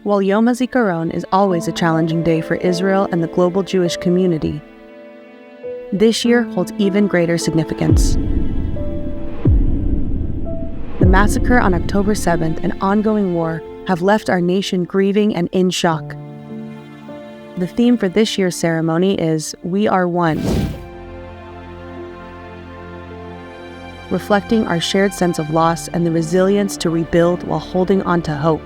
While Yom HaZikaron is always a challenging day for Israel and the global Jewish community, this year holds even greater significance. The massacre on October 7th and ongoing war have left our nation grieving and in shock. The theme for this year's ceremony is "We Are One," reflecting our shared sense of loss and the resilience to rebuild while holding on to hope.